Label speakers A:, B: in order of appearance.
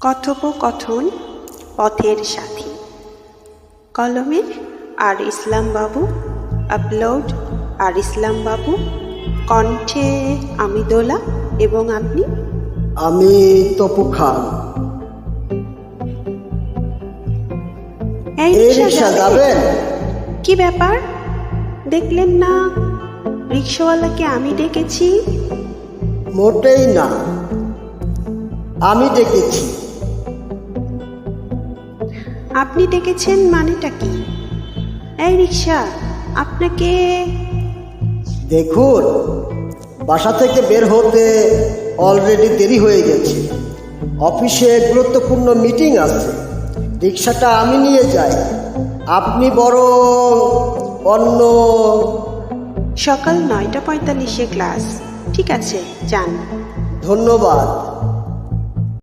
A: কথোপকথন পথের সাথী। কলমে আর ইসলাম বাবু, আপলোড আর ইসলাম বাবু, কণ্ঠে আমি দোলা এবং আপনি?
B: আমি তপু খান।
A: এই
B: এই রিক্সা যাবেন?
A: কি ব্যাপার, দেখলেন না রিক্সাওয়ালাকে আমি ডেকেছি?
B: মোটেই না, আমি ডেকেছি।
A: আপনি ডেকেছেন মানেটা কি? এই রিক্সা, আপনাকে
B: দেখুন, বাসা থেকে বের হতে অলরেডি দেরি হয়ে গেছে। অফিসে গুরুত্বপূর্ণ মিটিং আছে। রিক্সাটা আমি নিয়ে যাই, আপনি বরং অন্য।
A: সকাল 9:45 ক্লাস। ঠিক আছে, যান।
B: ধন্যবাদ।